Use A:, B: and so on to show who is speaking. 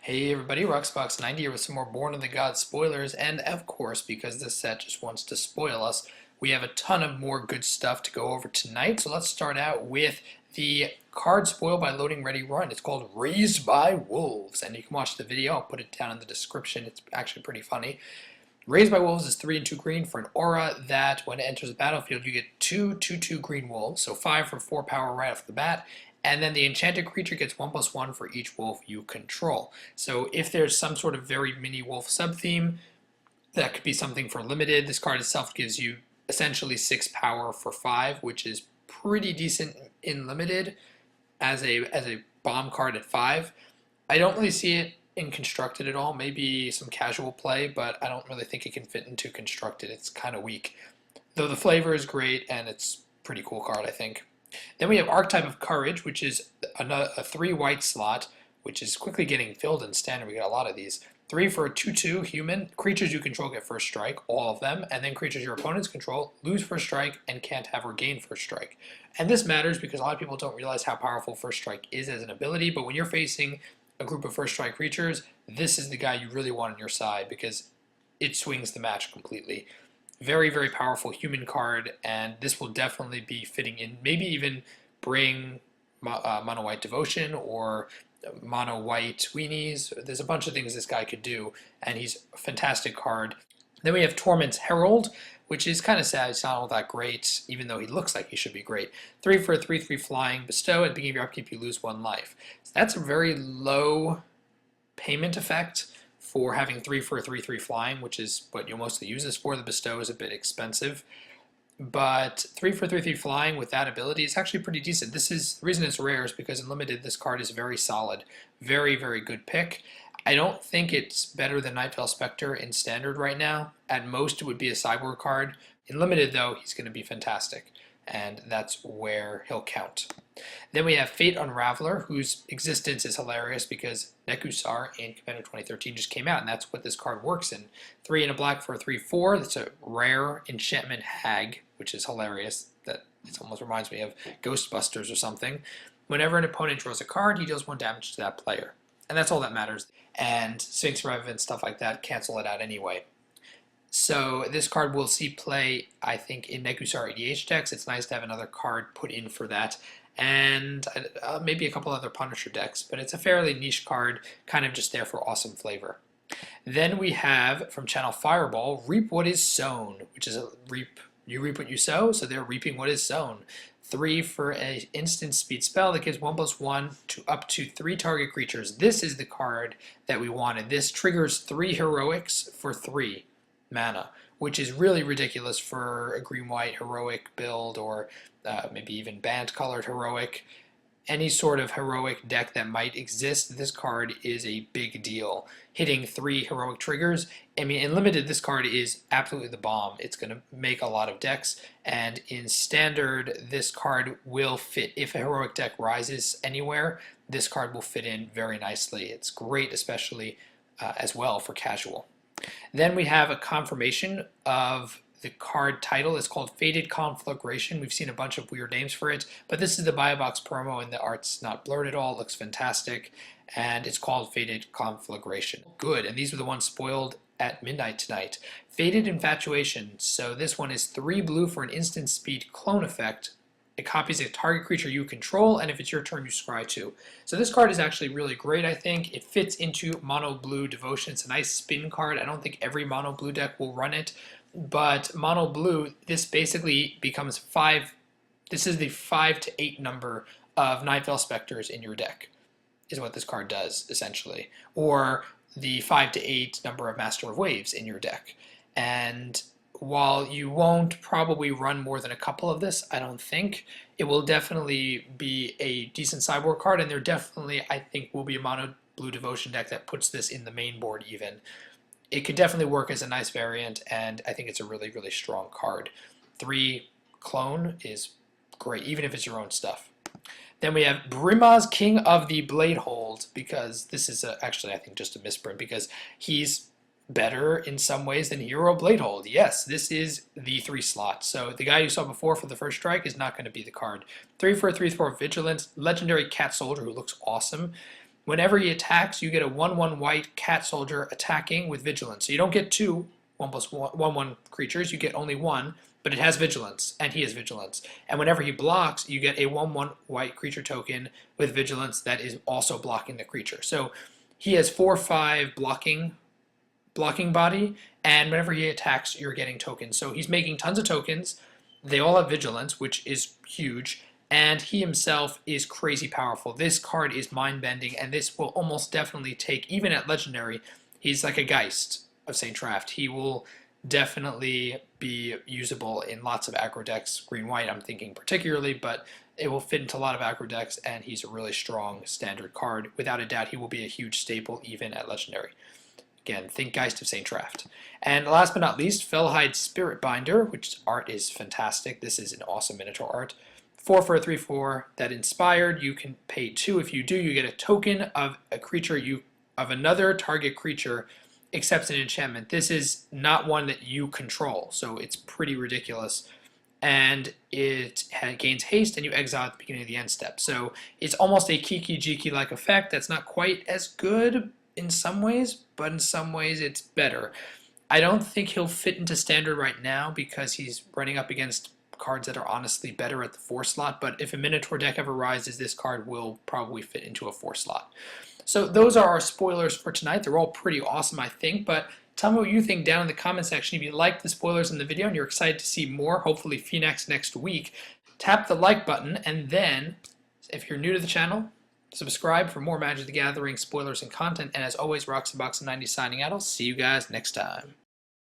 A: Hey everybody, Roxbox90 here with some more Born of the Gods spoilers, and of course, because this set just wants to spoil us, we have a ton of more good stuff to go over tonight. So let's start out with the card spoil by Loading Ready Run. It's called Raised by Wolves, and you can watch the video. I'll put it down in the description. It's actually pretty funny. Raised by Wolves is 3 and 2 green for an aura that when it enters the battlefield you get 2/2/2 green wolves, so 5 for 4 power right off the bat. And then the enchanted creature gets 1+1 for each wolf you control. So if there's some sort of very mini wolf sub-theme, that could be something for limited. This card itself gives you essentially 6 power for 5, which is pretty decent in limited as a bomb card at 5. I don't really see it in constructed at all. Maybe some casual play, but I don't really think it can fit into constructed. It's kind of weak. Though the flavor is great and it's a pretty cool card, I think. Then we have Archetype of Courage, which is a 3 white slot, which is quickly getting filled in standard. We got a lot of these. 3 for a 2/2 human. Creatures you control get first strike, all of them, and then creatures your opponents control lose first strike and can't have or gain first strike. And this matters because a lot of people don't realize how powerful first strike is as an ability, but when you're facing a group of first strike creatures, this is the guy you really want on your side because it swings the match completely. Very, very powerful human card, and this will definitely be fitting in. Maybe even bring Mono White Devotion or Mono White Weenies. There's a bunch of things this guy could do, and he's a fantastic card. Then we have Torment's Herald, which is kind of sad. It's not all that great, even though he looks like he should be great. 3 for a 3/3 flying. Bestow. At the beginning of your upkeep, you lose 1 life. So that's a very low payment effect for having 3 for a 3/3 flying, which is what you'll mostly use this for. The Bestow is a bit expensive. But 3 for 3/3 flying with that ability is actually pretty decent. This is the reason it's rare is because in limited this card is very solid. Very, very good pick. I don't think it's better than Nightveil Spectre in standard right now. At most it would be a cyborg card. In limited though, he's going to be fantastic. And that's where he'll count. Then we have Fate Unraveler, whose existence is hilarious because Nekusar in Commander 2013 just came out, and that's what this card works in. 3 and a black for a 3/4. That's a rare enchantment hag, which is hilarious. That it almost reminds me of Ghostbusters or something. Whenever an opponent draws a card, he deals 1 damage to that player. And that's all that matters. And Sphinx Rev and stuff like that cancel it out anyway. So this card will see play, I think, in Nekusar EDH decks. It's nice to have another card put in for that. And maybe a couple other Punisher decks. But it's a fairly niche card, kind of just there for awesome flavor. Then we have, from Channel Fireball, Reap What Is Sown, which is you reap what you sow, so they're reaping what is sown. 3 for an instant speed spell that gives 1+1 to up to 3 target creatures. This is the card that we wanted. This triggers 3 heroics for 3 mana, which is really ridiculous for a green-white heroic build or maybe even band-colored heroic. Any sort of heroic deck that might exist, this card is a big deal. Hitting 3 heroic triggers, I mean, in limited, this card is absolutely the bomb. It's going to make a lot of decks, and in standard, this card will fit. If a heroic deck rises anywhere, this card will fit in very nicely. It's great, especially as well for casual. Then we have a confirmation of the card title. Is called Faded Conflagration. We've seen a bunch of weird names for it, but this is the Buy a Box promo, and the art's not blurred at all. It looks fantastic, and it's called Faded Conflagration. Good, and these were the ones spoiled at midnight tonight. Faded Infatuation. So this one is 3 blue for an instant speed clone effect. It copies a target creature you control, and if it's your turn, you scry 2. So this card is actually really great, I think. It fits into Mono Blue Devotion. It's a nice spin card. I don't think every Mono Blue deck will run it, but Mono Blue, this basically becomes 5. This is the 5 to 8 number of Nightveil Spectres in your deck, is what this card does, essentially. Or the 5 to 8 number of Master of Waves in your deck. And while you won't probably run more than a couple of this, I don't think, it will definitely be a decent sideboard card, and there definitely, I think, will be a Mono Blue Devotion deck that puts this in the main board even. It could definitely work as a nice variant, and I think it's a really, really strong card. 3 clone is great, even if it's your own stuff. Then we have Brimaz, King of the Bladehold, because this is actually, I think, just a misprint, because he's better in some ways than Hero Bladehold. Yes, this is the 3 slot. So the guy you saw before for the first strike is not going to be the card. 3 for a 3/4 Vigilance, Legendary Cat Soldier, who looks awesome. Whenever he attacks, you get a 1/1 white cat soldier attacking with vigilance. So you don't get two 1+1 creatures, you get only one, but it has vigilance, and he has vigilance. And whenever he blocks, you get a 1/1 white creature token with vigilance that is also blocking the creature. So he has 4/5 blocking body, and whenever he attacks, you're getting tokens. So he's making tons of tokens. They all have vigilance, which is huge, and he himself is crazy powerful. This card is mind-bending, and this will almost definitely take, even at Legendary, he's like a Geist of St. Traft. He will definitely be usable in lots of aggro decks, green-white I'm thinking particularly, but it will fit into a lot of aggro decks, and he's a really strong standard card. Without a doubt, he will be a huge staple even at Legendary. Again, think Geist of St. Traft. And last but not least, Fellhide Spiritbinder, which art is fantastic. This is an awesome Minotaur art. 4 for a 3/4 that inspired. You can pay 2. If you do, you get a token of a creature of another target creature accepts an enchantment. This is not one that you control, so it's pretty ridiculous. And it gains haste, and you exile at the beginning of the end step. So it's almost a Kiki Jiki-like effect. That's not quite as good in some ways, but in some ways it's better. I don't think he'll fit into standard right now because he's running up against cards that are honestly better at the 4 slot, but if a Minotaur deck ever rises, this card will probably fit into a 4 slot. So those are our spoilers for tonight. They're all pretty awesome, I think, but tell me what you think down in the comment section. If you like the spoilers in the video and you're excited to see more, hopefully Phoenix next week, tap the like button, and then if you're new to the channel, subscribe for more Magic the Gathering spoilers and content. And as always, Roxy Box 90 signing out. I'll see you guys next time.